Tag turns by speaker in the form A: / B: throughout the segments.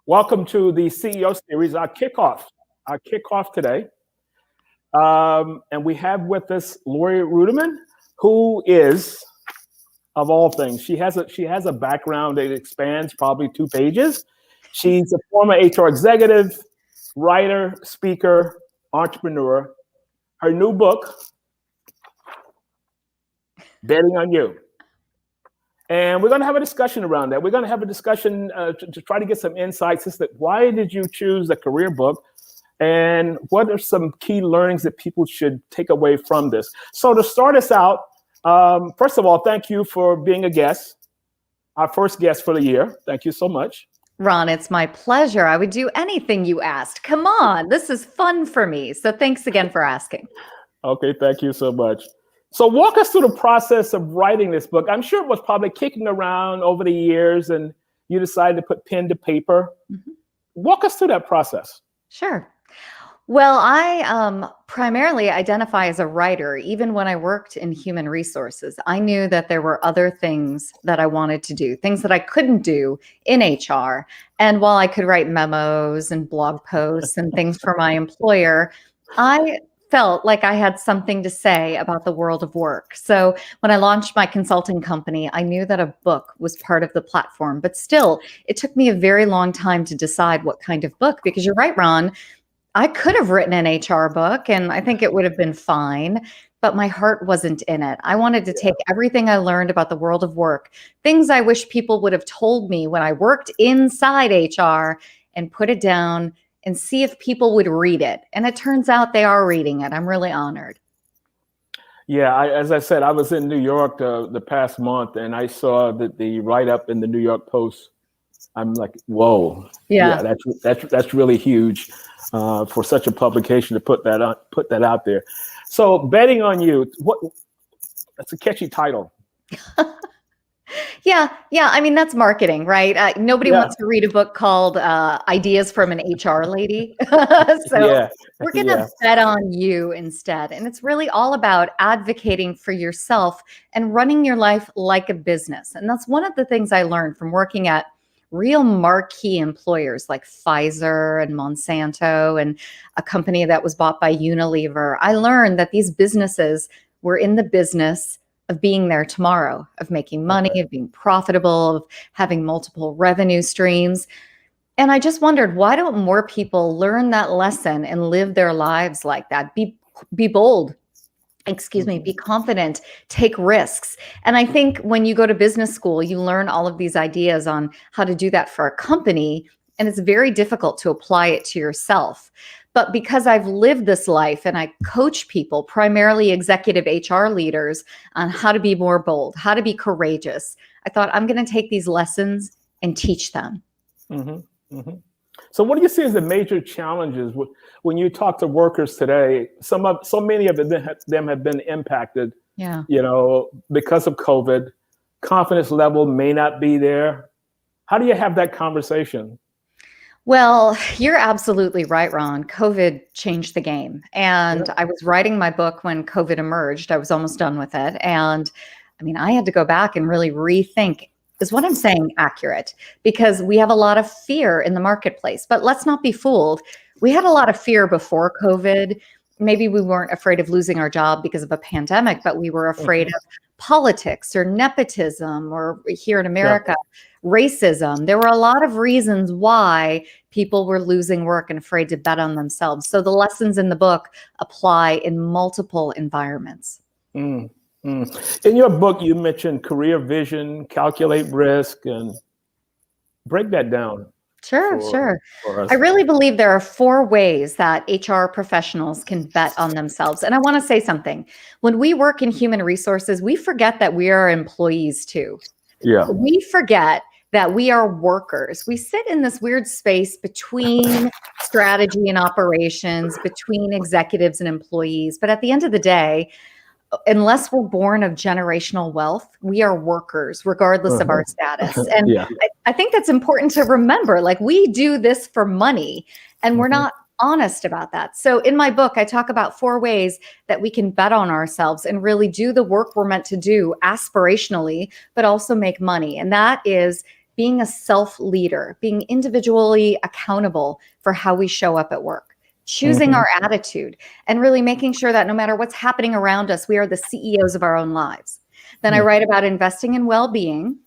A: Welcome to the CEO series, our kickoff today. And we have with us Laurie Ruettimann, who is, of all things, she has a background that expands probably 2 pages. She's a former HR executive, writer, speaker, entrepreneur. Her new book, Betting on You. And we're going to have a discussion around that. We're going to have a discussion to try to get some insights as to why did you choose a career book, and what are some key learnings that people should take away from this. So to start us out, first of all, thank you for being a guest, our first guest for the year. Thank you so much.
B: Ron, it's my pleasure. I would do anything you asked. Come on, this is fun for me. So thanks again for asking.
A: Okay, thank you so much. So walk us through the process of writing this book. I'm sure it was probably kicking around over the years and you decided to put pen to paper. Mm-hmm. Walk us through that process.
B: Sure. Well, I primarily identify as a writer. Even when I worked in human resources, I knew that there were other things that I wanted to do, things that I couldn't do in HR. And while I could write memos and blog posts and things for my employer, I felt like I had something to say about the world of work. So when I launched my consulting company, I knew that a book was part of the platform, but still, it took me a very long time to decide what kind of book, because you're right, Ron, I could have written an HR book and I think it would have been fine, but my heart wasn't in it. I wanted to take everything I learned about the world of work, things I wish people would have told me when I worked inside HR, and put it down and see if people would read it. And it turns out they are reading it. I'm really honored.
A: Yeah, as I said, I was in New York the past month, and I saw the write-up in the New York Post. I'm like, whoa, yeah, that's really huge for such a publication to put that out there. So, Betting on You, that's a catchy title.
B: Yeah. I mean, that's marketing, right? Nobody wants to read a book called Ideas from an HR Lady. So we're going to bet on you instead. And it's really all about advocating for yourself and running your life like a business. And that's one of the things I learned from working at real marquee employers like Pfizer and Monsanto and a company that was bought by Unilever. I learned that these businesses were in the business of being there tomorrow, of making money, of being profitable, of having multiple revenue streams. And I just wondered, why don't more people learn that lesson and live their lives like that? Be bold, be confident, take risks. And I think when you go to business school, you learn all of these ideas on how to do that for a company, and it's very difficult to apply it to yourself. But because I've lived this life and I coach people, primarily executive HR leaders, on how to be more bold, how to be courageous, I thought I'm going to take these lessons and teach them.
A: Mm-hmm. Mm-hmm. So what do you see as the major challenges when you talk to workers today? So many of them have been impacted, because of COVID. Confidence level may not be there. How do you have that conversation?
B: Well, you're absolutely right, Ron. COVID changed the game. And I was writing my book when COVID emerged. I was almost done with it. And I mean, I had to go back and really rethink, is what I'm saying accurate? Because we have a lot of fear in the marketplace. But let's not be fooled. We had a lot of fear before COVID. Maybe we weren't afraid of losing our job because of a pandemic, but we were afraid of politics or nepotism, or here in America, racism. There were a lot of reasons why people were losing work and afraid to bet on themselves. So the lessons in the book apply in multiple environments.
A: In your book, you mentioned career vision, calculate risk, and break that down.
B: Sure. I really believe there are 4 ways that HR professionals can bet on themselves. And I want to say something. When we work in human resources, we forget that we are employees too. Yeah. We forget that we are workers. We sit in this weird space between strategy and operations, between executives and employees. But at the end of the day, unless we're born of generational wealth, we are workers, regardless of our status. And I think that's important to remember. Like, we do this for money, and we're not honest about that. So in my book, I talk about 4 ways that we can bet on ourselves and really do the work we're meant to do aspirationally, but also make money. And that is being a self-leader, being individually accountable for how we show up at work, choosing our attitude, and really making sure that no matter what's happening around us, we are the CEOs of our own lives. Then I write about investing in well-being,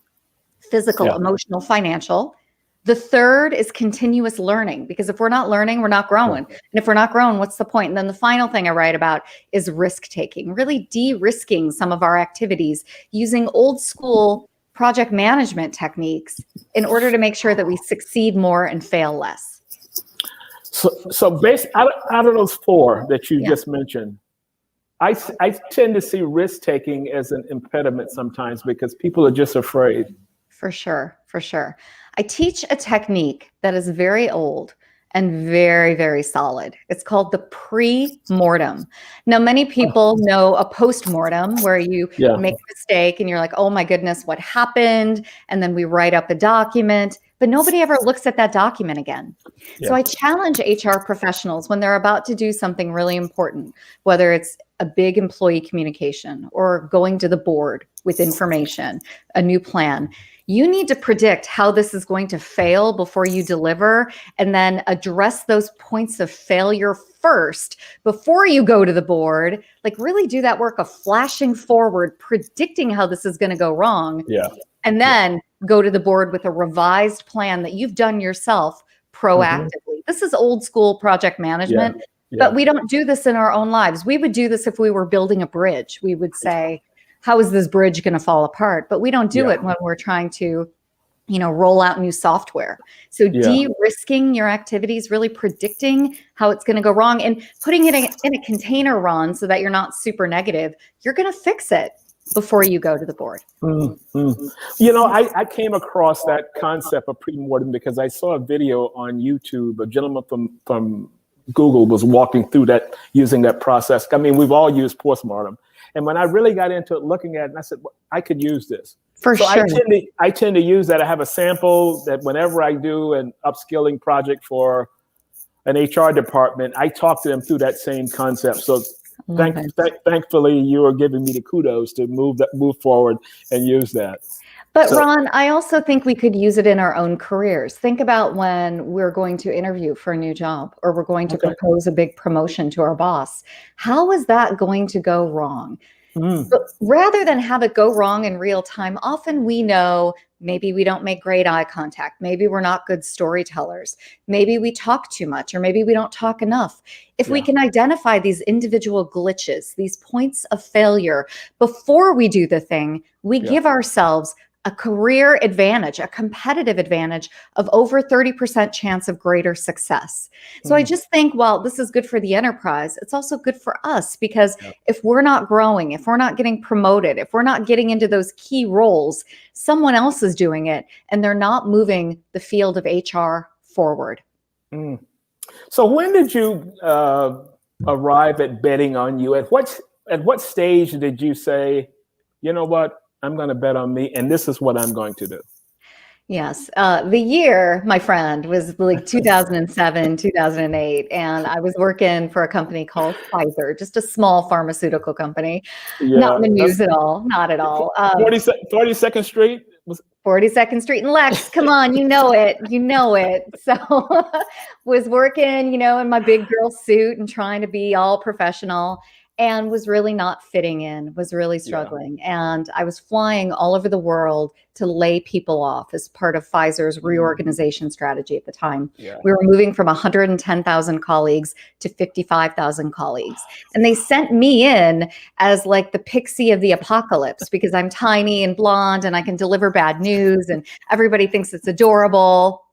B: physical, emotional, financial. The third is continuous learning, because if we're not learning, we're not growing. And if we're not growing, what's the point? And then the final thing I write about is risk taking, really de-risking some of our activities using old school project management techniques in order to make sure that we succeed more and fail less.
A: So based out of those four that you just mentioned, I tend to see risk taking as an impediment sometimes because people are just afraid.
B: For sure, for sure. I teach a technique that is very old and very, very solid. It's called the pre-mortem. Now, many people know a post-mortem where you make a mistake and you're like, oh my goodness, what happened? And then we write up a document, but nobody ever looks at that document again. So I challenge HR professionals when they're about to do something really important, whether it's a big employee communication or going to the board with information, a new plan. You need to predict how this is going to fail before you deliver, and then address those points of failure first before you go to the board. Like really do that work of flashing forward, predicting how this is going to go wrong. And then go to the board with a revised plan that you've done yourself proactively. This is old school project management, but we don't do this in our own lives. We would do this if we were building a bridge. We would say, how is this bridge going to fall apart? But we don't do it when we're trying to, roll out new software. So de-risking your activities, really predicting how it's going to go wrong and putting it in a container, Ron, so that you're not super negative. You're going to fix it before you go to the board.
A: I came across that concept of pre-mortem because I saw a video on YouTube. A gentleman from Google was walking through that, using that process. I mean, we've all used postmortem. And when I really got into it, looking at it, and I said, well, I could use this.
B: For sure.
A: I tend to use that. I have a sample that whenever I do an upskilling project for an HR department, I talk to them through that same concept. So thankfully, you are giving me the kudos to move forward and use that.
B: But Ron, I also think we could use it in our own careers. Think about when we're going to interview for a new job, or we're going to propose a big promotion to our boss. How is that going to go wrong? But rather than have it go wrong in real time, often we know maybe we don't make great eye contact. Maybe we're not good storytellers. Maybe we talk too much, or maybe we don't talk enough. If we can identify these individual glitches, these points of failure before we do the thing, we give ourselves a career advantage, a competitive advantage of over 30% chance of greater success. So I just think, while this is good for the enterprise, it's also good for us, because if we're not growing, if we're not getting promoted, if we're not getting into those key roles, someone else is doing it, and they're not moving the field of HR forward.
A: So when did you arrive at betting on you? At what stage did you say, you know what, I'm going to bet on me, and this is what I'm going to do?
B: Yes. The year, my friend, was like 2007, 2008. And I was working for a company called Pfizer, just a small pharmaceutical company. Not in the news at all. Not at all.
A: 42nd Street?
B: 42nd Street and Lex. Come on, you know it. You know it. So was working, in my big girl suit and trying to be all professional, and was really not fitting in, was really struggling. And I was flying all over the world to lay people off as part of Pfizer's reorganization strategy at the time. We were moving from 110,000 colleagues to 55,000 colleagues. And they sent me in as like the pixie of the apocalypse, because I'm tiny and blonde and I can deliver bad news and everybody thinks it's adorable.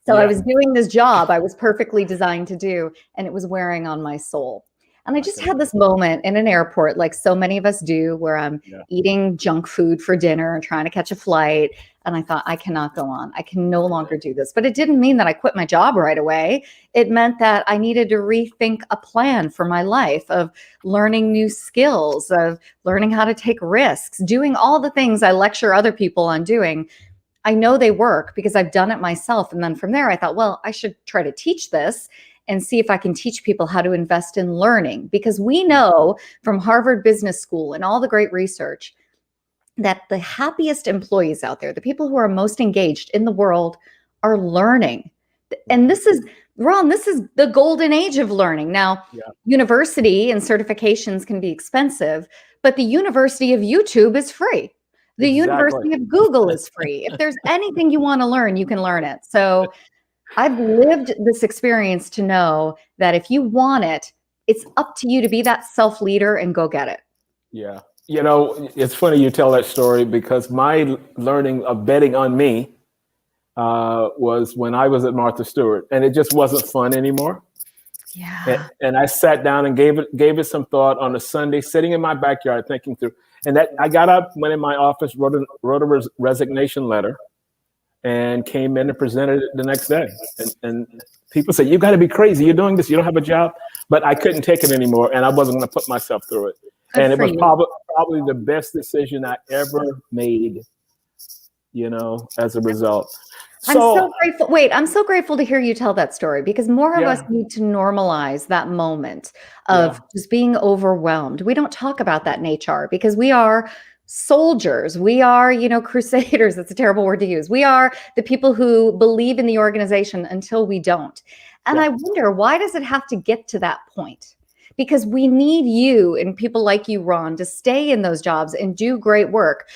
B: So I was doing this job I was perfectly designed to do, and it was wearing on my soul. And I just had this moment in an airport, like so many of us do, where I'm eating junk food for dinner and trying to catch a flight. And I thought, I cannot go on. I can no longer do this. But it didn't mean that I quit my job right away. It meant that I needed to rethink a plan for my life, of learning new skills, of learning how to take risks, doing all the things I lecture other people on doing. I know they work because I've done it myself. And then from there, I thought, well, I should try to teach this and see if I can teach people how to invest in learning. Because we know from Harvard Business School and all the great research that the happiest employees out there, the people who are most engaged in the world, are learning. And this is, Ron, this is the golden age of learning. Now, university and certifications can be expensive, but the University of YouTube is free. The University of Google is free. If there's anything you want to learn, you can learn it. So I've lived this experience to know that if you want it, it's up to you to be that self-leader and go get it.
A: Yeah. You know, it's funny you tell that story, because my learning of betting on me was when I was at Martha Stewart, and it just wasn't fun anymore.
B: Yeah.
A: And I sat down and gave it some thought on a Sunday, sitting in my backyard thinking through. And that I got up, went in my office, wrote a resignation letter, and came in and presented it the next day. And people say, "You got to be crazy. You're doing this. You don't have a job." But I couldn't take it anymore, and I wasn't going to put myself through it. And it was probably the best decision I ever made, you know, as a result.
B: I'm so grateful. Wait, I'm so grateful to hear you tell that story, because more of us need to normalize that moment of just being overwhelmed. We don't talk about that in HR because we are soldiers. We are, you know, crusaders. That's a terrible word to use. We are the people who believe in the organization until we don't. And I wonder, why does it have to get to that point? Because we need you and people like you, Ron, to stay in those jobs and do great work.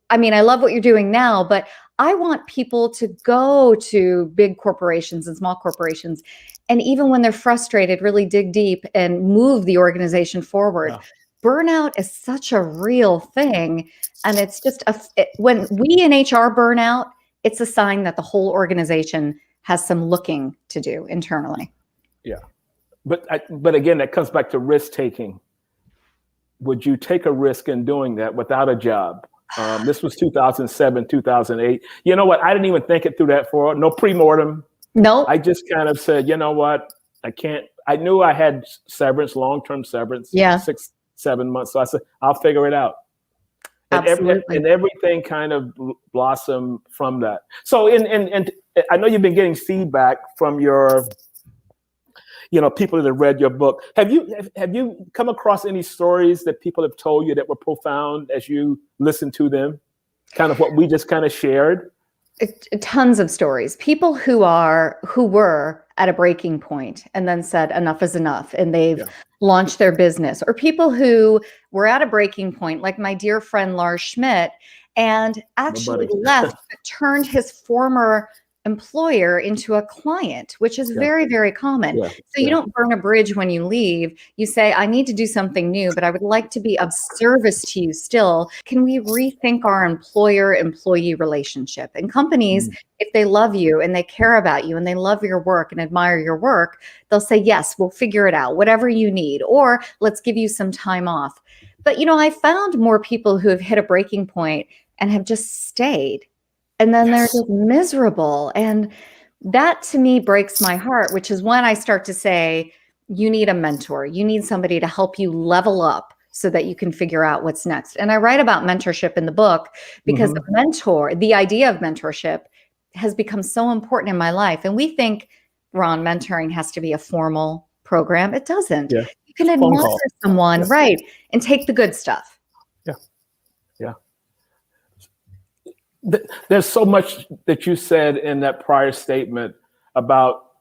B: I mean, I love what you're doing now, but I want people to go to big corporations and small corporations, and even when they're frustrated, really dig deep and move the organization forward. Burnout is such a real thing. And it's just, when we in HR burn out, it's a sign that the whole organization has some looking to do internally.
A: Yeah. But again, that comes back to risk taking. Would you take a risk in doing that without a job? This was 2007, 2008. You know what? I didn't even think it through that far. No pre-mortem.
B: No.
A: I just kind of said, you know what? I can't. I knew I had severance, long-term severance, 6-7 months. So I said, I'll figure it out. And, and everything kind of blossomed from that. So, and I know you've been getting feedback from your, you know, people that have read your book. Have you come across any stories that people have told you that were profound as you listened to them? Kind of what we just kind of shared?
B: Tons of stories. People who were at a breaking point and then said enough is enough, and they've launched their business. Or people who were at a breaking point, like my dear friend Lars Schmidt, and actually left, but turned his former employer into a client, which is very, very common. So you don't burn a bridge when you leave. You say, I need to do something new, but I would like to be of service to you still. Can we rethink our employer-employee relationship? And companies, if they love you and they care about you and they love your work and admire your work, they'll say, yes, we'll figure it out, whatever you need, or let's give you some time off. But, you know, I found more people who have hit a breaking point and have just stayed. And then they're just miserable. And that to me breaks my heart, which is when I start to say, you need a mentor. You need somebody to help you level up so that you can figure out what's next. And I write about mentorship in the book because the idea of mentorship has become so important in my life. And we think, Ron, mentoring has to be a formal program. It doesn't. You can admire someone, and take the good stuff.
A: There's so much that you said in that prior statement about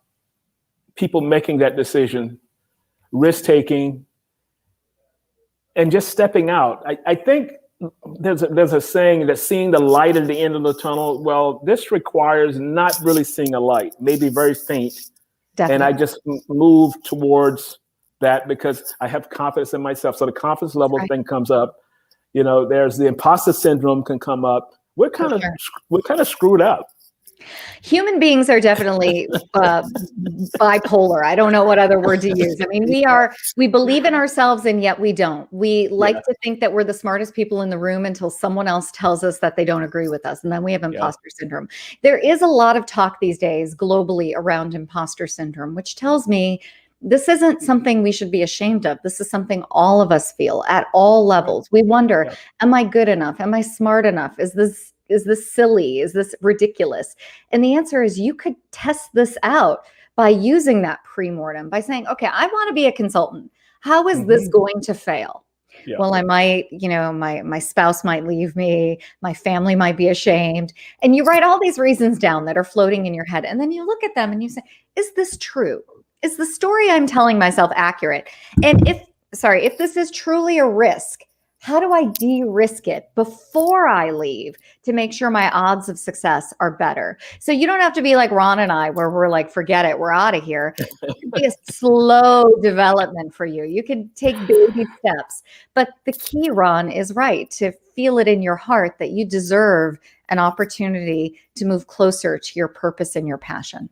A: people making that decision, risk-taking, and just stepping out. I think there's a saying that seeing the light at the end of the tunnel. Well, this requires not really seeing a light, maybe very faint. And I just move towards that because I have confidence in myself. So the confidence level thing comes up. You know, there's the imposter syndrome can come up. We're kind of screwed up.
B: Human beings are definitely bipolar. I don't know what other word to use. I mean, we believe in ourselves and yet we don't. We like to think that we're the smartest people in the room until someone else tells us that they don't agree with us. And then we have imposter syndrome. There is a lot of talk these days globally around imposter syndrome, which tells me this isn't something we should be ashamed of. This is something all of us feel at all levels. We wonder, am I good enough? Am I smart enough? Is this silly? Is this ridiculous? And the answer is you could test this out by using that pre-mortem, by saying, okay, I want to be a consultant. How is this going to fail?
A: Yeah.
B: Well, I might, my spouse might leave me, my family might be ashamed. And you write all these reasons down that are floating in your head. And then you look at them and you say, is this true? Is the story I'm telling myself accurate? And if this is truly a risk, how do I de-risk it before I leave to make sure my odds of success are better? So you don't have to be like Ron and I, where we're like, forget it, we're out of here. It could be a slow development for you. You can take baby steps. But the key, Ron, is right, to feel it in your heart that you deserve an opportunity to move closer to your purpose and your passion.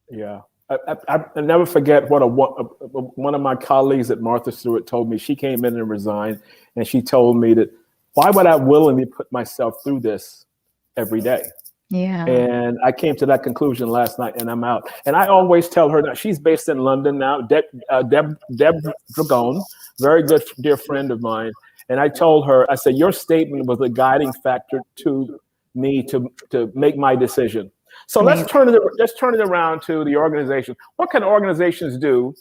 A: Yeah. I never forget what one of my colleagues at Martha Stewart told me. She came in and resigned, and she told me that, why would I willingly put myself through this every day?
B: Yeah.
A: And I came to that conclusion last night, and I'm out. And I always tell her that she's based in London now, Deb Dragone, very good dear friend of mine. And I told her, I said, your statement was a guiding factor to me to make my decision. So let's turn it around to the organization. What can organizations do?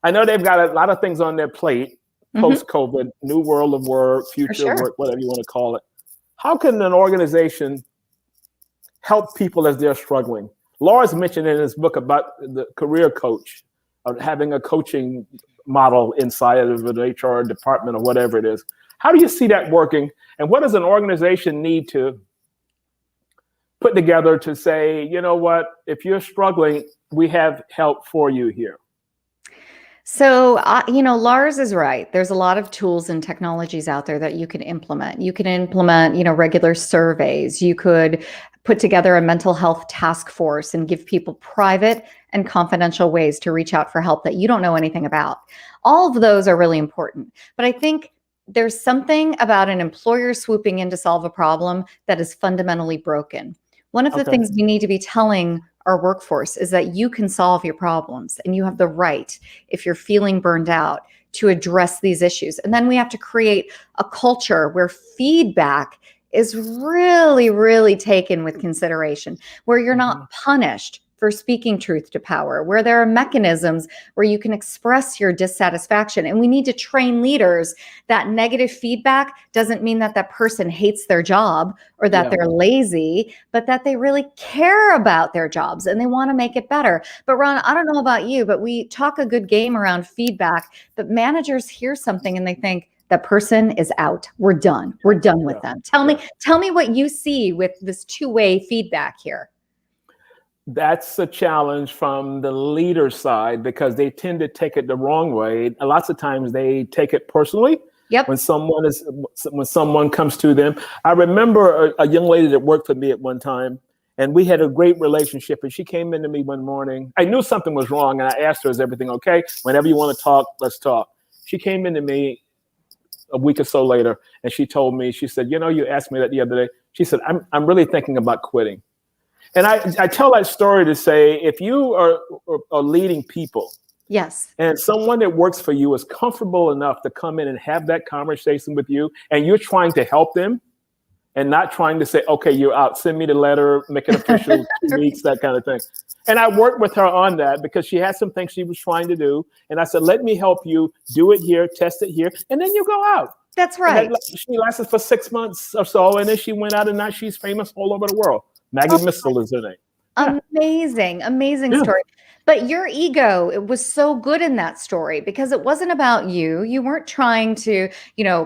A: I know they've got a lot of things on their plate, post-COVID, new world of work, future of work, whatever you want to call it. How can an organization help people as they're struggling? Laura's mentioned in his book about the career coach, of having a coaching model inside of an HR department or whatever it is. How do you see that working? And what does an organization need to put together to say, you know what, if you're struggling, we have help for you here?
B: So, Lars is right. There's a lot of tools and technologies out there that you can implement. You can implement, regular surveys. You could put together a mental health task force and give people private and confidential ways to reach out for help that you don't know anything about. All of those are really important. But I think there's something about an employer swooping in to solve a problem that is fundamentally broken. One of the things we need to be telling our workforce is that you can solve your problems and you have the right, if you're feeling burned out, to address these issues. And then we have to create a culture where feedback is really, really taken with consideration, where you're not punished for speaking truth to power, where there are mechanisms where you can express your dissatisfaction. And we need to train leaders that negative feedback doesn't mean that that person hates their job or that they're lazy, but that they really care about their jobs and they want to make it better. But Ron, I don't know about you, but we talk a good game around feedback, but managers hear something and they think, that person is out. We're done. We're done with them. Tell me what you see with this two-way feedback here.
A: That's a challenge from the leader side because they tend to take it the wrong way. Lots of times they take it personally.
B: Yep.
A: When someone comes to them. I remember a young lady that worked for me at one time, and we had a great relationship. And she came into me one morning. I knew something was wrong, and I asked her, "Is everything okay? Whenever you want to talk, let's talk." She came into me a week or so later, and she told me, she said, "You asked me that the other day." She said, "I'm really thinking about quitting." And I tell that story to say, if you are leading people,
B: yes,
A: and someone that works for you is comfortable enough to come in and have that conversation with you, and you're trying to help them and not trying to say, okay, you're out, send me the letter, make it official, 2 weeks, that kind of thing. And I worked with her on that because she had some things she was trying to do. And I said, let me help you do it here, test it here, and then you go out.
B: That's right.
A: She lasted for 6 months or so, and then she went out, and now she's famous all over the world. Maggie Missile is her name.
B: Amazing story. But your ego, it was so good in that story because it wasn't about you. You weren't trying to,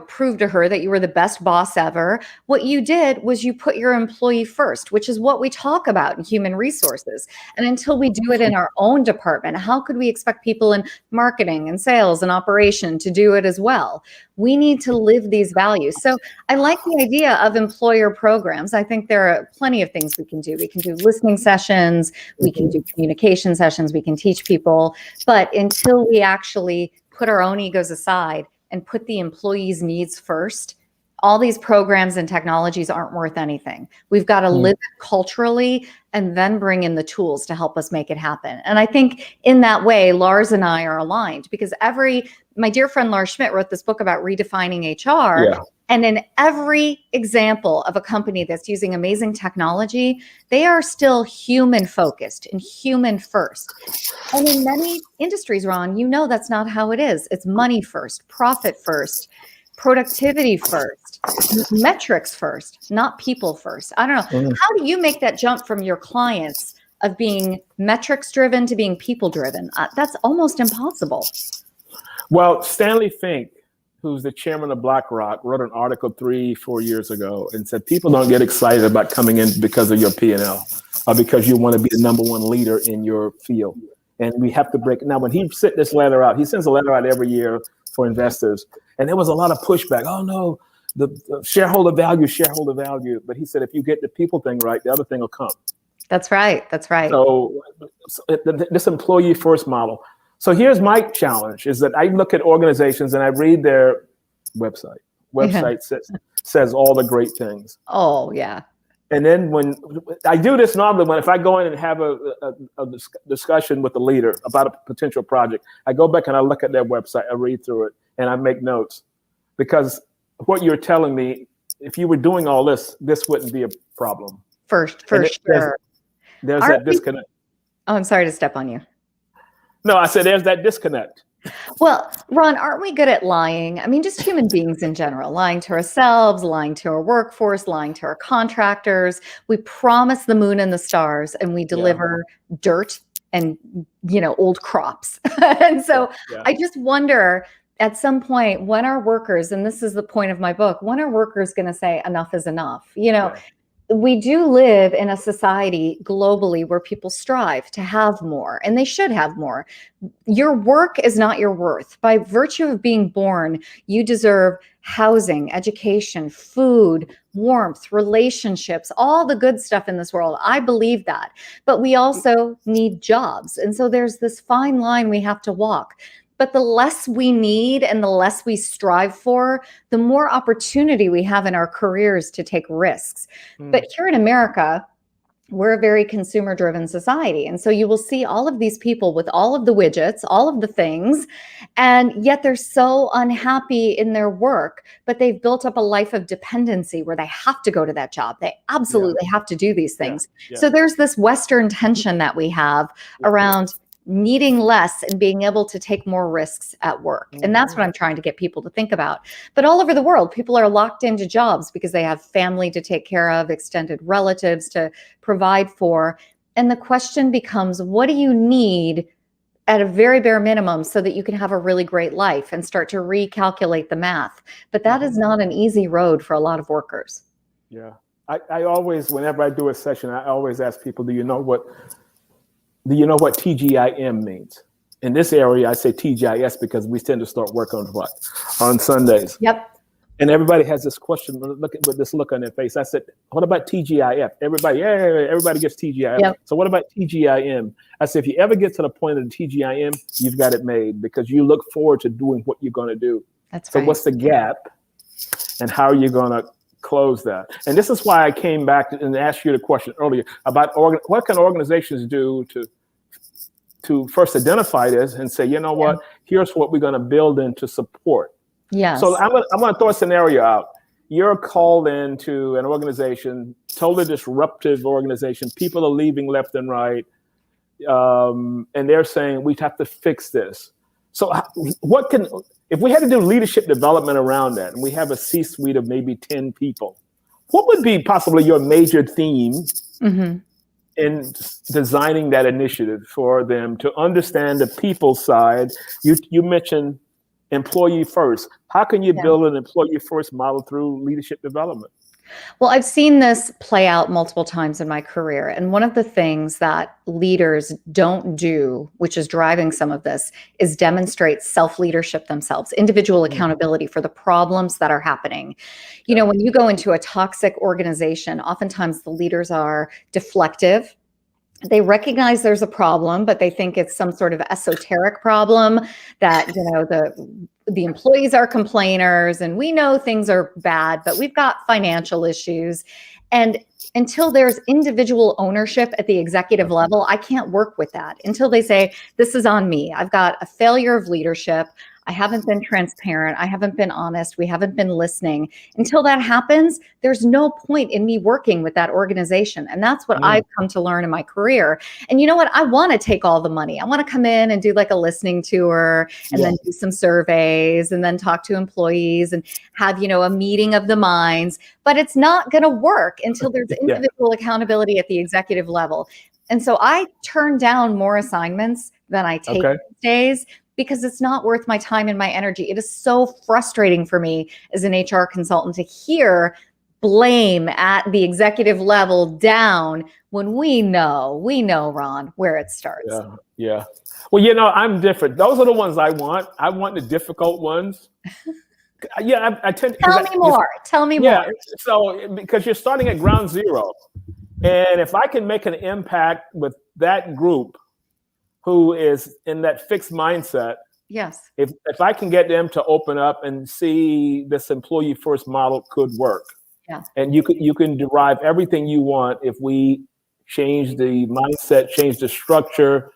B: prove to her that you were the best boss ever. What you did was you put your employee first, which is what we talk about in human resources. And until we do it in our own department, how could we expect people in marketing and sales and operation to do it as well? We need to live these values. So I like the idea of employer programs. I think there are plenty of things we can do. We can do listening sessions. We can do communication sessions. We can teach people. But until we actually put our own egos aside and put the employees' needs first, all these programs and technologies aren't worth anything. We've got to live it culturally and then bring in the tools to help us make it happen. And I think in that way, Lars and I are aligned because my dear friend Lars Schmidt wrote this book about redefining HR. Yeah. And in every example of a company that's using amazing technology, they are still human focused and human first. And in many industries, Ron, that's not how it is. It's money first, profit first, productivity first, metrics first, not people first. I don't know. How do you make that jump from your clients of being metrics driven to being people driven? That's almost impossible.
A: Well, Stanley Fink, who's the chairman of BlackRock, wrote an article 3-4 years ago and said people don't get excited about coming in because of your P&L or because you want to be the number one leader in your field. And we have to break it. Now, when he sent this letter out, he sends a letter out every year for investors. And there was a lot of pushback. Oh, no, the shareholder value. But he said, if you get the people thing right, the other thing will come.
B: That's right. That's right.
A: So this employee first model. So here's my challenge is that I look at organizations and I read their website. Says all the great things.
B: Oh, yeah.
A: And then when I do this normally, if I go in and have a discussion with the leader about a potential project, I go back and I look at their website, I read through it, and I make notes. Because what you're telling me, if you were doing all this, this wouldn't be a problem.
B: For sure.
A: There's that disconnect.
B: Oh, I'm sorry to step on you.
A: No, I said there's that disconnect.
B: Well, Ron, aren't we good at lying? I mean, just human beings in general, lying to ourselves, lying to our workforce, lying to our contractors. We promise the moon and the stars and we deliver dirt and, old crops. And so I just wonder at some point when are workers, and this is the point of my book, when are workers going to say enough is enough? We do live in a society globally where people strive to have more, and they should have more. Your work is not your worth. By virtue of being born, you deserve housing, education, food, warmth, relationships, all the good stuff in this world. I believe that. But we also need jobs. And so there's this fine line we have to walk. But the less we need and the less we strive for, the more opportunity we have in our careers to take risks. But here in America, we're a very consumer-driven society. And so you will see all of these people with all of the widgets, all of the things, and yet they're so unhappy in their work, but they've built up a life of dependency where they have to go to that job. They absolutely have to do these things. So there's this Western tension that we have around needing less and being able to take more risks at work. And that's what I'm trying to get people to think about. But all over the world, people are locked into jobs because they have family to take care of, extended relatives to provide for. And the question becomes, what do you need at a very bare minimum so that you can have a really great life and start to recalculate the math? But that is not an easy road for a lot of workers.
A: Yeah. I always, whenever I do a session, I always ask people, do you know what TGIM means? In this area, I say TGIS because we tend to start work on Sundays.
B: Yep.
A: And everybody has this question, with this look on their face. I said, what about TGIF? Everybody gets TGIF. Yep. So what about TGIM? I said, if you ever get to the point of the TGIM, you've got it made because you look forward to doing what you're going to do.
B: That's
A: so
B: right.
A: What's the gap and how are you going to close that? And this is why I came back and asked you the question earlier about what can organizations do to first identify this and say, you know what, here's what we're going to build in to support.
B: Yeah.
A: So I'm going to throw a scenario out. You're called into an organization, totally disruptive organization. People are leaving left and right. And they're saying, we have to fix this. So if we had to do leadership development around that, and we have a C-suite of maybe 10 people, what would be possibly your major theme in designing that initiative for them to understand the people side? You mentioned employee first. How can you build an employee first model through leadership development?
B: Well, I've seen this play out multiple times in my career. And one of the things that leaders don't do, which is driving some of this, is demonstrate self-leadership themselves, individual accountability for the problems that are happening. You know, when you go into a toxic organization, oftentimes the leaders are deflective. They recognize there's a problem, but they think it's some sort of esoteric problem that, the employees are complainers and we know things are bad, but we've got financial issues. And until there's individual ownership at the executive level, I can't work with that until they say, this is on me. I've got a failure of leadership. I haven't been transparent. I haven't been honest. We haven't been listening. Until that happens, there's no point in me working with that organization. And that's what I've come to learn in my career. And you know what? I want to take all the money. I want to come in and do like a listening tour and then do some surveys and then talk to employees and have, a meeting of the minds. But it's not going to work until there's individual accountability at the executive level. And so I turn down more assignments than I take these days, because it's not worth my time and my energy. It is so frustrating for me as an HR consultant to hear blame at the executive level down when we know, Ron, where it starts.
A: Yeah. Well, I'm different. Those are the ones I want. I want the difficult ones. I tend to
B: tell me more.
A: So because you're starting at ground zero, and if I can make an impact with that group who is in that fixed mindset,
B: yes,
A: if I can get them to open up and see this employee first model could work, and you can derive everything you want if we change the mindset, change the structure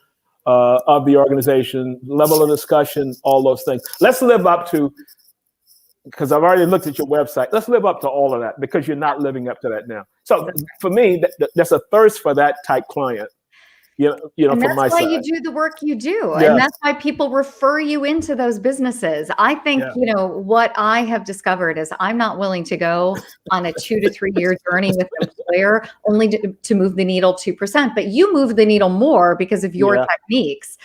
A: of the organization, level of discussion, all those things. Let's live up to, because I've already looked at your website, let's live up to all of that, because you're not living up to that now. So for me, there's a thirst for that type client. And
B: that's why you do the work you do. And that's why people refer you into those businesses. I think, what I have discovered is I'm not willing to go on a 2 to 3 year journey with an employer only to move the needle 2%, but you move the needle more because of your techniques.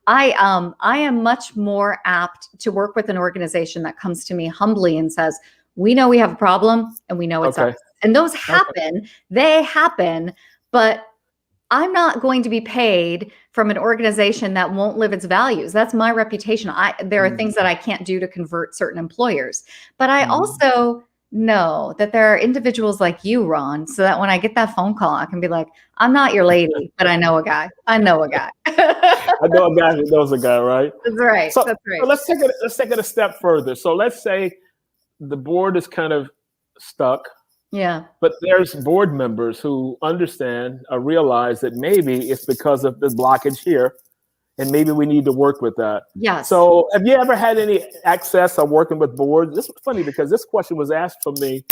B: I am much more apt to work with an organization that comes to me humbly and says, we know we have a problem and we know it's us. And those happen, they happen, but I'm not going to be paid from an organization that won't live its values. That's my reputation. There are things that I can't do to convert certain employers, but I also know that there are individuals like you, Ron, so that when I get that phone call, I can be like, I'm not your lady, but I know a guy. I know a guy.
A: I know a guy who knows a guy, right?
B: That's right.
A: So,
B: That's right.
A: So let's take it a step further. So let's say the board is kind of stuck.
B: Yeah.
A: But there's board members who understand or realize that maybe it's because of this blockage here, and maybe we need to work with that.
B: Yes.
A: So have you ever had any access of working with boards? This is funny because this question was asked from me,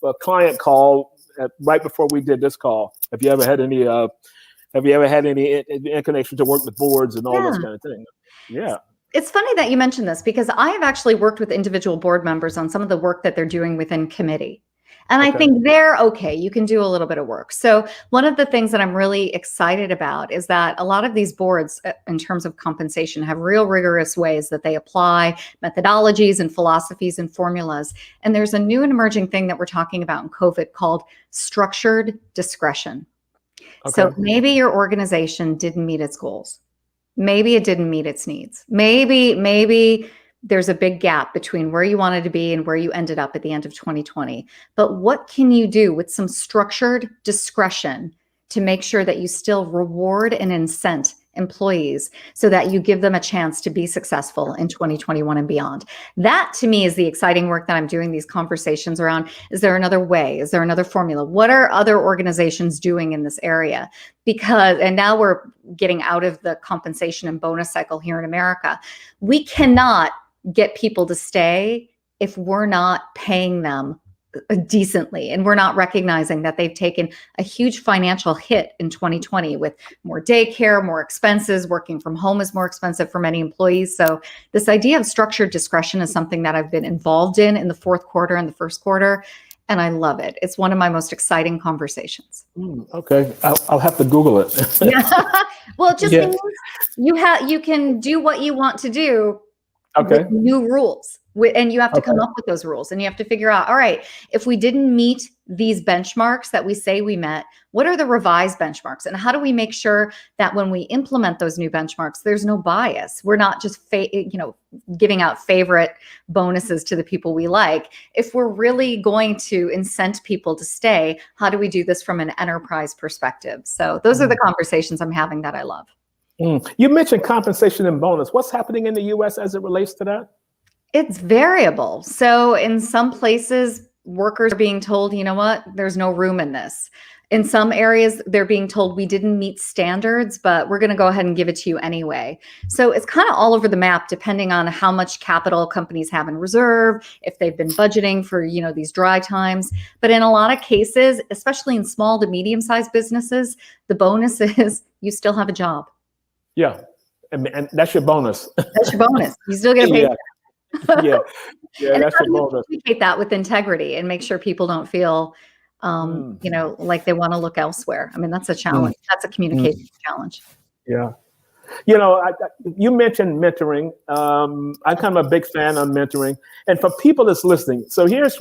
A: a client call right before we did this call. Have you ever had any inclination to work with boards and all this kind of thing? Yeah.
B: It's funny that you mentioned this, because I have actually worked with individual board members on some of the work that they're doing within committee. And I think they're okay. You can do a little bit of work. So one of the things that I'm really excited about is that a lot of these boards, in terms of compensation, have real rigorous ways that they apply methodologies and philosophies and formulas. And there's a new and emerging thing that we're talking about in COVID called structured discretion. So maybe your organization didn't meet its goals. Maybe it didn't meet its needs. Maybe there's a big gap between where you wanted to be and where you ended up at the end of 2020. But what can you do with some structured discretion to make sure that you still reward and incent employees so that you give them a chance to be successful in 2021 and beyond? That to me is the exciting work that I'm doing these conversations around. Is there another way? Is there another formula? What are other organizations doing in this area? And now we're getting out of the compensation and bonus cycle here in America. We cannot get people to stay if we're not paying them decently and we're not recognizing that they've taken a huge financial hit in 2020 with more daycare, more expenses. Working from home is more expensive for many employees. So this idea of structured discretion is something that I've been involved in the fourth quarter and the first quarter, and I love it. It's one of my most exciting conversations.
A: Okay, I'll have to Google it.
B: Well, it just means you can do what you want to do. With new rules, and you have to come up with those rules, and you have to figure out, all right, if we didn't meet these benchmarks that we say we met, what are the revised benchmarks, and how do we make sure that when we implement those new benchmarks, there's no bias? We're not just giving out favorite bonuses to the people we like. If we're really going to incent people to stay, how do we do this from an enterprise perspective? So those are the conversations I'm having that I love.
A: You mentioned compensation and bonus. What's happening in the U.S. as it relates to that?
B: It's variable. So in some places, workers are being told, you know what, there's no room in this. In some areas, they're being told we didn't meet standards, but we're going to go ahead and give it to you anyway. So it's kind of all over the map, depending on how much capital companies have in reserve, if they've been budgeting for, these dry times. But in a lot of cases, especially in small to medium-sized businesses, the bonus is you still have a job.
A: Yeah. And that's your bonus.
B: That's your bonus. You still get paid.
A: Yeah.
B: And
A: that's
B: how
A: your
B: do you
A: bonus.
B: communicate that with integrity and make sure people don't feel like they want to look elsewhere? I mean, that's a challenge. That's a communication challenge.
A: Yeah. You mentioned mentoring. I'm kind of a big fan of mentoring. And for people that's listening, so here's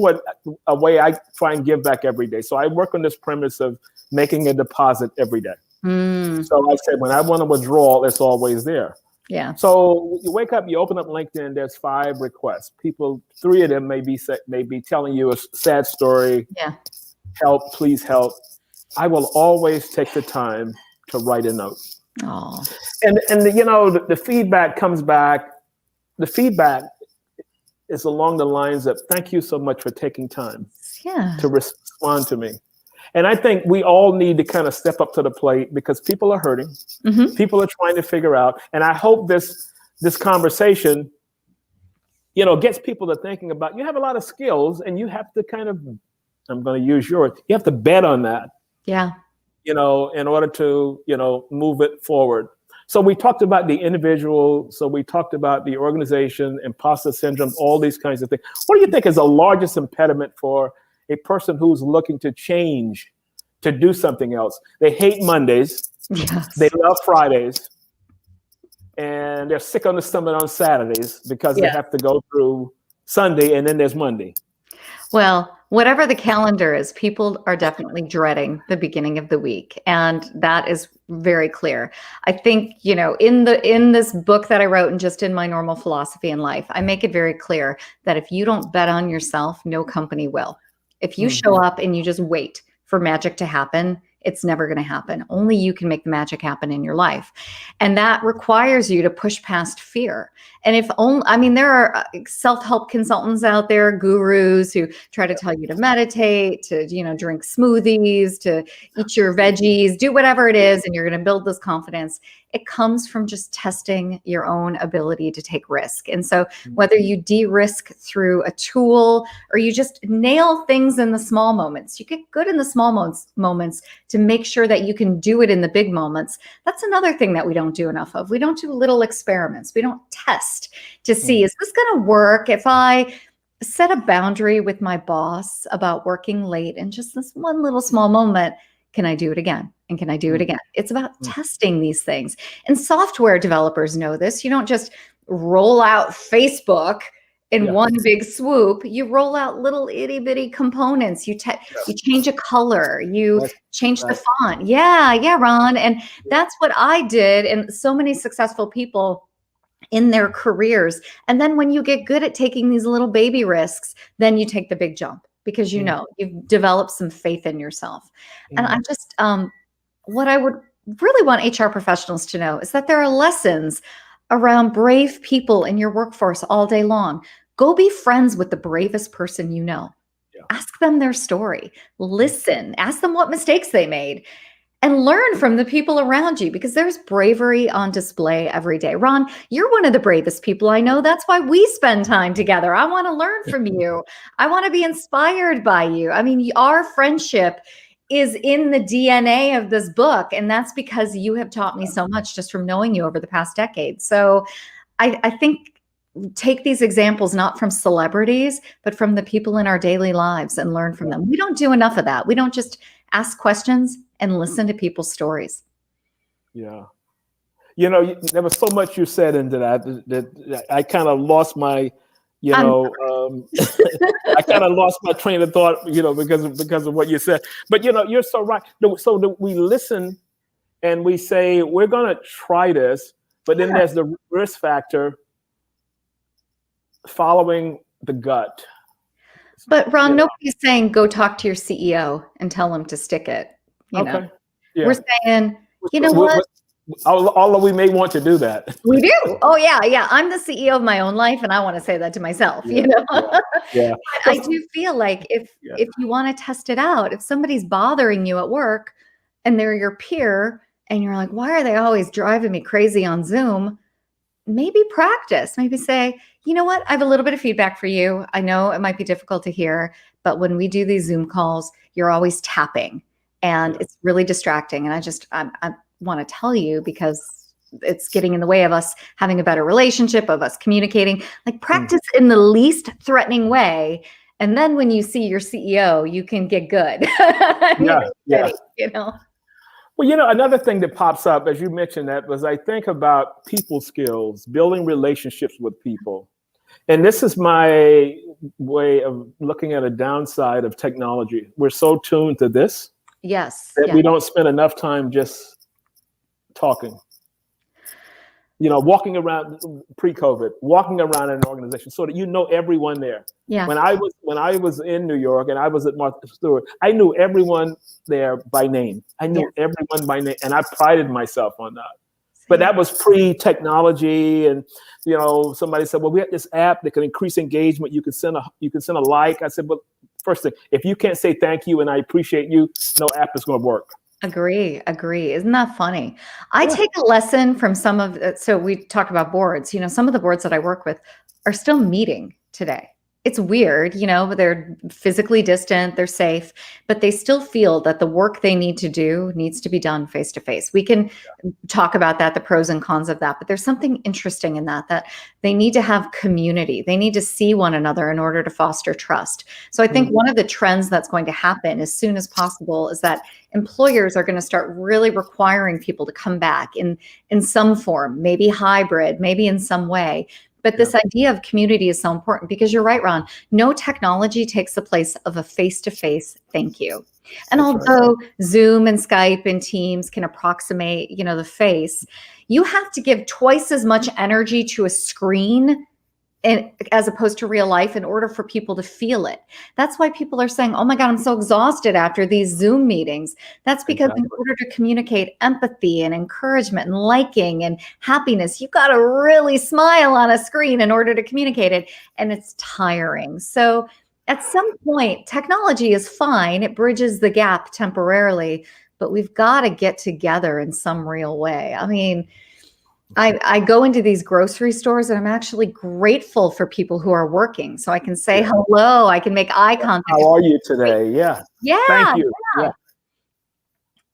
A: a way I try and give back every day. So I work on this premise of making a deposit every day. So I said, when I want to withdraw, it's always there.
B: Yeah.
A: So you wake up, you open up LinkedIn, there's 5 requests. 3 of them may be telling you a sad story.
B: Yeah.
A: Help, please help. I will always take the time to write a note.
B: Oh.
A: And the feedback comes back. The feedback is along the lines of, thank you so much for taking time to respond to me. And I think we all need to kind of step up to the plate because people are hurting. Mm-hmm. People are trying to figure out. And I hope this conversation, gets people to thinking about, you have a lot of skills and you have to kind of, I'm going to use yours, you have to bet on that.
B: Yeah.
A: In order to, move it forward. So we talked about the individual. So we talked about the organization, imposter syndrome, all these kinds of things. What do you think is the largest impediment for a person who's looking to change, to do something else? They hate Mondays.
B: Yes.
A: They love Fridays. And they're sick on the stomach on Saturdays because they have to go through Sunday and then there's Monday.
B: Well, whatever the calendar is, people are definitely dreading the beginning of the week. And that is very clear. I think, in this book that I wrote and just in my normal philosophy in life, I make it very clear that if you don't bet on yourself, no company will. If you show up and you just wait for magic to happen, it's never going to happen. Only you can make the magic happen in your life. And that requires you to push past fear. And there are self-help consultants out there, gurus who try to tell you to meditate, to, drink smoothies, to eat your veggies, do whatever it is. And you're going to build this confidence. It comes from just testing your own ability to take risk. And so whether you de-risk through a tool or you just nail things in the small moments, you get good in the small moments to make sure that you can do it in the big moments. That's another thing that we don't do enough of. We don't do little experiments. We don't test to see, is this going to work if I set a boundary with my boss about working late and just this one little small moment, can I do it again? And can I do it again? It's about testing these things. And software developers know this. You don't just roll out Facebook in one big swoop. You roll out little itty bitty components. You change a color. You change the font. Yeah, Ron. And that's what I did. And so many successful people in their careers. And then when you get good at taking these little baby risks, then you take the big jump because you've developed some faith in yourself. And I just, what I would really want HR professionals to know is that there are lessons around brave people in your workforce all day long. Go be friends with the bravest person you know. Yeah. Ask them their story. Listen. Ask them what mistakes they made. And learn from the people around you because there's bravery on display every day. Ron, you're one of the bravest people I know. That's why we spend time together. I want to learn from you. I want to be inspired by you. I mean, our friendship is in the DNA of this book. And that's because you have taught me so much just from knowing you over the past decade. So I think take these examples not from celebrities, but from the people in our daily lives and learn from them. We don't do enough of that. We don't just ask questions and listen to people's stories.
A: Yeah. There was so much you said into that I kind of lost my, I kind of lost my train of thought, because of what you said. But, you're so right. So we listen and we say, we're going to try this, but then there's the risk factor following the gut.
B: But Ron, nobody's saying go talk to your CEO and tell him to stick it. You know, we're saying, what?
A: although we may want to do that.
B: We do. Oh yeah, yeah. I'm the CEO of my own life, and I want to say that to myself.
A: Yeah,
B: You know,
A: yeah.
B: I do feel like if you want to test it out, if somebody's bothering you at work, and they're your peer, and you're like, why are they always driving me crazy on Zoom? Maybe practice. Maybe say, you know what? I have a little bit of feedback for you. I know it might be difficult to hear, but when we do these Zoom calls, you're always tapping, and it's really distracting. And I want to tell you because it's getting in the way of us having a better relationship, of us communicating. Like practice in the least threatening way. And then when you see your CEO, you can get good. You know?
A: Well, another thing that pops up as you mentioned that was I think about people skills, building relationships with people. And this is my way of looking at a downside of technology. We're so tuned to this that we don't spend enough time just talking. Walking around pre-COVID, walking around an organization so that you know everyone there.
B: Yeah.
A: When I was in New York and I was at Martha Stewart, I knew everyone there by name. I knew everyone by name, and I prided myself on that. But that was pre-technology, and somebody said, "Well, we have this app that can increase engagement. You can send a like." I said, "But first thing, if you can't say thank you and I appreciate you, no app is going to work."
B: Agree. Isn't that funny? I take a lesson from so we talk about boards, some of the boards that I work with are still meeting today. It's weird, but they're physically distant, they're safe, but they still feel that the work they need to do needs to be done face to face. We can talk about that, the pros and cons of that, but there's something interesting in that they need to have community. They need to see one another in order to foster trust. So I think one of the trends that's going to happen as soon as possible is that employers are going to start really requiring people to come back in some form, maybe hybrid, maybe in some way. But this idea of community is so important because you're right, Ron. No technology takes the place of a face-to-face thank you. And although Zoom and Skype and Teams can approximate, the face, you have to give twice as much energy to a screen as opposed to real life in order for people to feel it. That's why people are saying, oh my God, I'm so exhausted after these Zoom meetings. That's because in order to communicate empathy and encouragement and liking and happiness, you've got to really smile on a screen in order to communicate it. And it's tiring. So at some point, technology is fine. It bridges the gap temporarily, but we've got to get together in some real way. I mean, I go into these grocery stores and I'm actually grateful for people who are working. So I can say hello, I can make eye contact.
A: How are you today? Yeah. Thank you. Yeah.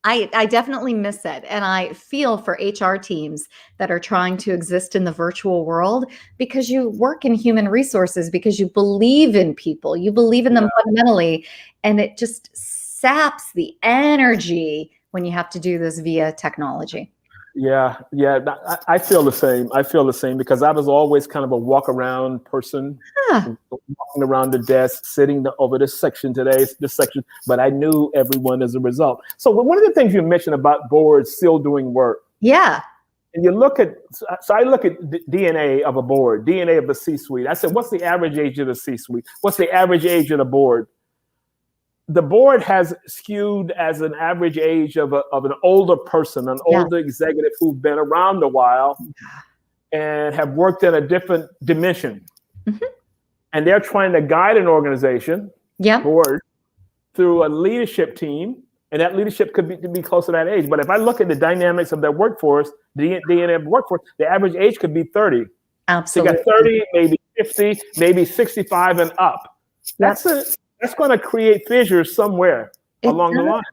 B: I definitely miss it. And I feel for HR teams that are trying to exist in the virtual world because you work in human resources, because you believe in people, you believe in them fundamentally, and it just saps the energy when you have to do this via technology.
A: Yeah. I feel the same because I was always kind of a walk around person, walking around the desk, sitting over this section today, this section, but I knew everyone as a result. So one of the things you mentioned about boards still doing work.
B: Yeah.
A: And I look at DNA of a board, DNA of the C-suite. I said, what's the average age of the C-suite? What's the average age of the board? The board has skewed as an average age of an older person, an older executive who've been around a while and have worked in a different dimension. And they're trying to guide an organization, board, through a leadership team. And that leadership could be close to that age. But if I look at the dynamics of their workforce, the workforce, the average age could be 30.
B: Absolutely.
A: So you got 30, maybe 50, maybe 65 and up. That's going to create fissures somewhere along the line.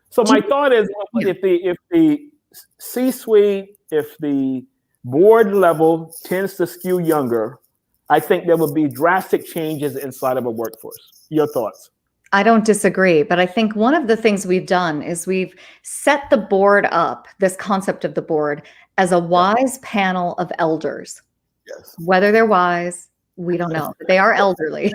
A: So my thought is, if the C-suite, if the board level tends to skew younger, I think there will be drastic changes inside of a workforce. Your thoughts?
B: I don't disagree, but I think one of the things we've done is we've set the board up, this concept of the board, as a wise panel of elders.
A: Yes.
B: Whether they're wise, we don't know, but they are elderly.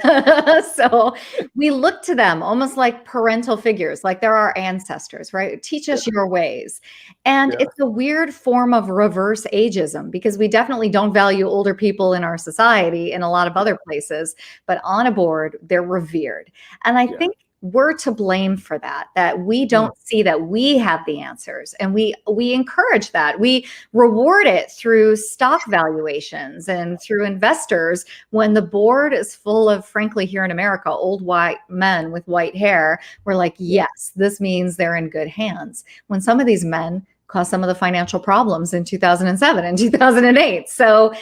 B: So we look to them almost like parental figures, like they're our ancestors, right? Teach us your ways. And it's a weird form of reverse ageism because we definitely don't value older people in our society in a lot of other places, but on a board, they're revered. And I think we're to blame for that we don't see that we have the answers. And we encourage that. We reward it through stock valuations and through investors when the board is full of, frankly, here in America, old white men with white hair. We're like, yes, this means they're in good hands. When some of these men caused some of the financial problems in 2007 and 2008. So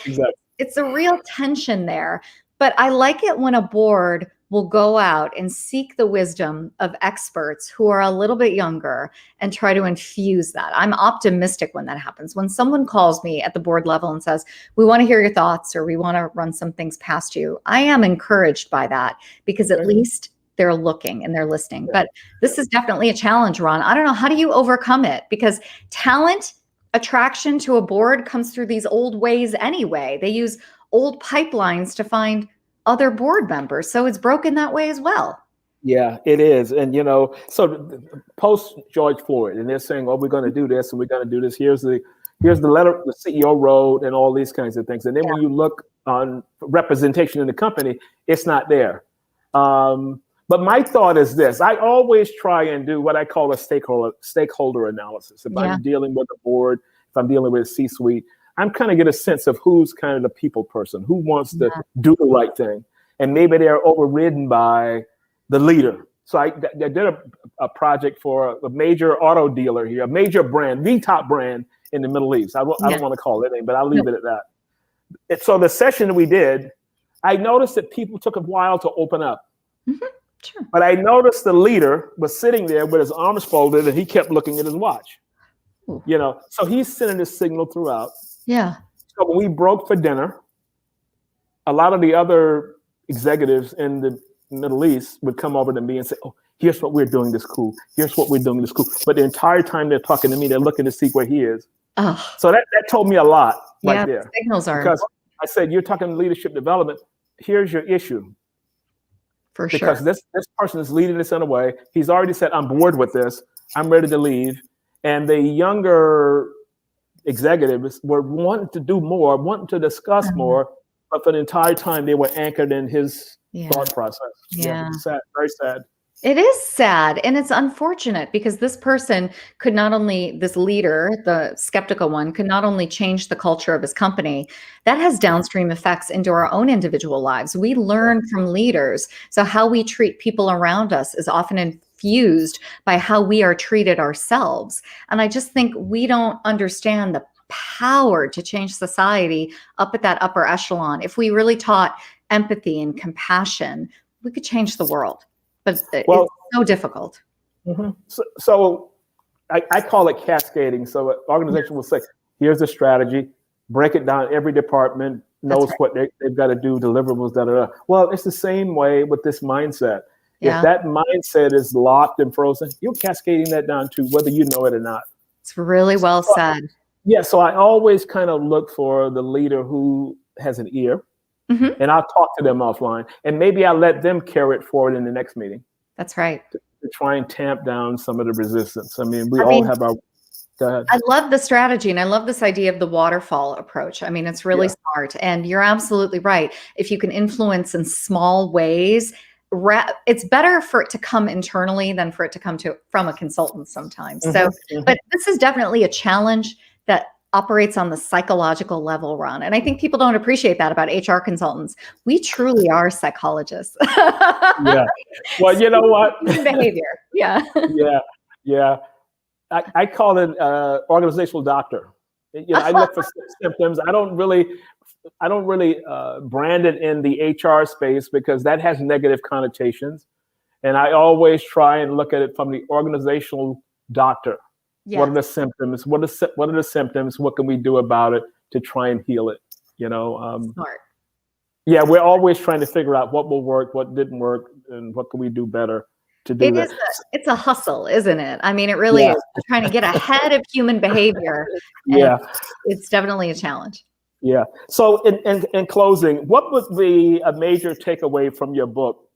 B: it's a real tension there. But I like it when a board will go out and seek the wisdom of experts who are a little bit younger and try to infuse that. I'm optimistic when that happens. When someone calls me at the board level and says, we want to hear your thoughts, or we want to run some things past you, I am encouraged by that, because at least they're looking and they're listening. But this is definitely a challenge, Ron. I don't know, how do you overcome it? Because talent attraction to a board comes through these old ways anyway. They use old pipelines to find other board members. So it's broken that way as well.
A: Yeah, it is. And, so post George Floyd, and they're saying, oh, we're going to do this and we're going to do this. Here's the letter the CEO wrote and all these kinds of things. And then when you look on representation in the company, it's not there. But my thought is this: I always try and do what I call a stakeholder analysis. If I'm dealing with a board, if I'm dealing with a C-suite, I'm kind of get a sense of who's kind of the people person, who wants to do the right thing. And maybe they're overridden by the leader. So I did a project for a major auto dealer here, a major brand, the top brand in the Middle East. I don't want to call it anything, but I'll leave it at that. So the session that we did, I noticed that people took a while to open up.
B: Mm-hmm. Sure.
A: But I noticed the leader was sitting there with his arms folded and he kept looking at his watch. Ooh. So he's sending this signal throughout.
B: Yeah.
A: So when we broke for dinner, a lot of the other executives in the Middle East would come over to me and say, oh, here's what we're doing this cool. Here's what we're doing this cool. But the entire time they're talking to me, they're looking to see where he is. Oh. So that told me a lot right there.
B: Signals are.
A: Because I said, you're talking leadership development. Here's your issue.
B: For sure.
A: Because this person is leading this in a way. He's already said, I'm bored with this. I'm ready to leave. And the younger executives were wanting to do more, wanting to discuss more, but for the entire time they were anchored in his thought process. Yeah, sad, very sad.
B: It is sad, and it's unfortunate, because this person could not only, this leader, the skeptical one, could not only change the culture of his company, that has downstream effects into our own individual lives. We learn from leaders. So how we treat people around us is often infused by how we are treated ourselves. And I just think we don't understand the power to change society up at that upper echelon. If we really taught empathy and compassion, we could change the world. But it's so difficult.
A: Mm-hmm. So I call it cascading. So an organization will say, here's the strategy, break it down. Every department knows what they've got to do, deliverables, da-da-da. Well, it's the same way with this mindset. Yeah. If that mindset is locked and frozen, you're cascading that down to whether you know it or not.
B: It's really well said.
A: Yeah, so I always kind of look for the leader who has an ear. Mm-hmm. And I'll talk to them offline, and maybe I'll let them carry it forward in the next meeting.
B: That's right.
A: To try and tamp down some of the resistance. I mean, we all have our. Go ahead.
B: I love the strategy, and I love this idea of the waterfall approach. I mean, it's really smart, and you're absolutely right. If you can influence in small ways, it's better for it to come internally than for it to come from a consultant sometimes. So, but this is definitely a challenge that operates on the psychological level, Ron. And I think people don't appreciate that about HR consultants. We truly are psychologists.
A: Yeah. Well, you know what?
B: Behavior. Yeah.
A: Yeah. I call it organizational doctor. I look for symptoms. I don't really brand it in the HR space, because that has negative connotations. And I always try and look at it from the organizational doctor. Yes. What are the symptoms? What are the symptoms? What can we do about it to try and heal it?
B: Smart.
A: Yeah, we're always trying to figure out what will work, what didn't work, and what can we do better to do that.
B: It's a hustle, isn't it? I mean, it really is. We're trying to get ahead of human behavior. And it's definitely a challenge.
A: Yeah. So in closing, what would be a major takeaway from your book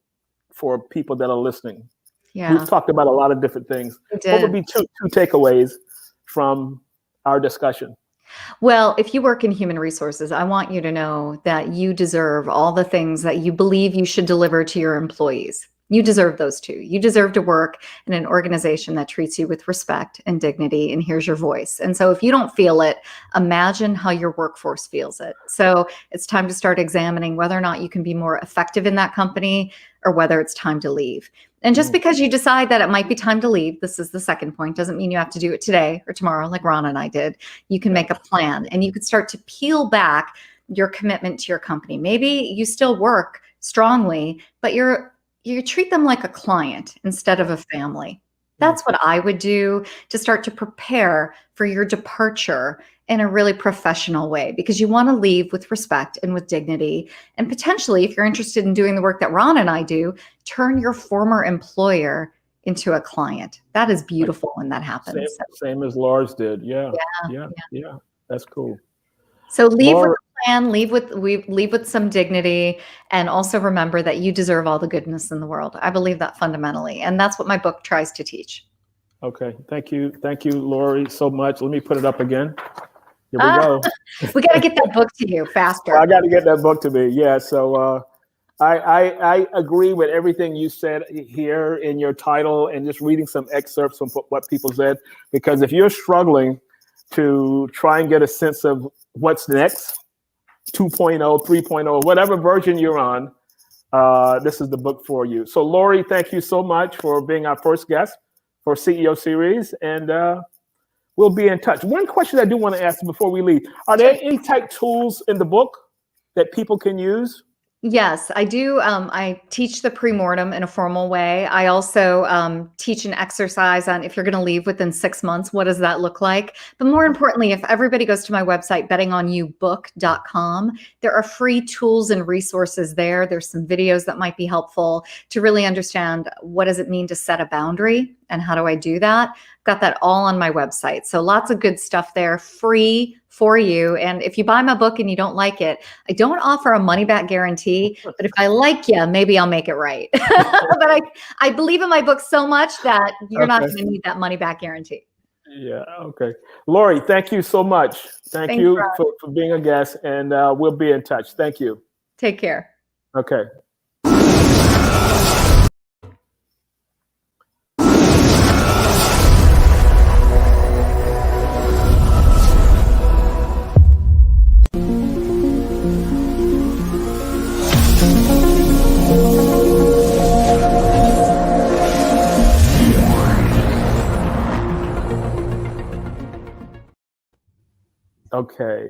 A: for people that are listening? Yeah. We've talked about a lot of different things. What would be two takeaways from our discussion?
B: Well, if you work in human resources, I want you to know that you deserve all the things that you believe you should deliver to your employees. You deserve those too. You deserve to work in an organization that treats you with respect and dignity and hears your voice. And so if you don't feel it, imagine how your workforce feels it. So it's time to start examining whether or not you can be more effective in that company or whether it's time to leave. And just because you decide that it might be time to leave, this is the second point, doesn't mean you have to do it today or tomorrow like Ron and I did. You can make a plan and you could start to peel back your commitment to your company. Maybe you still work strongly, but you treat them like a client instead of a family. That's what I would do to start to prepare for your departure in a really professional way, because you want to leave with respect and with dignity. And potentially, if you're interested in doing the work that Ron and I do, turn your former employer into a client. That is beautiful when that happens.
A: Same as Lauries did. Yeah. That's cool.
B: So leave with a plan, leave with some dignity, and also remember that you deserve all the goodness in the world. I believe that fundamentally, and that's what my book tries to teach.
A: Okay, thank you, Laurie, so much. Let me put it up again. Here we go.
B: We got to get that book to you faster.
A: I got to get that book to me. Yeah. So I agree with everything you said here in your title, and just reading some excerpts from what people said. Because if you're struggling to try and get a sense of what's next, 2.0, 3.0, whatever version you're on, this is the book for you. So Laurie, thank you so much for being our first guest for CEO Series, and we'll be in touch. One question I do want to ask before we leave: are there any type tools in the book that people can use?
B: Yes, I do. I teach the pre-mortem in a formal way. I also teach an exercise on if you're going to leave within 6 months, what does that look like? But more importantly, if everybody goes to my website, bettingonyobook.com, there are free tools and resources there. There's some videos that might be helpful to really understand what does it mean to set a boundary and how do I do that. I've got that all on my website. So lots of good stuff there, free for you. And if you buy my book and you don't like it, I don't offer a money back guarantee, but if I like you, maybe I'll make it right. But I believe in my book so much that you're not going to need that money back guarantee.
A: Yeah. Okay. Laurie, thank you so much. Thanks you for being a guest, and we'll be in touch. Thank you.
B: Take care.
A: Okay. Okay.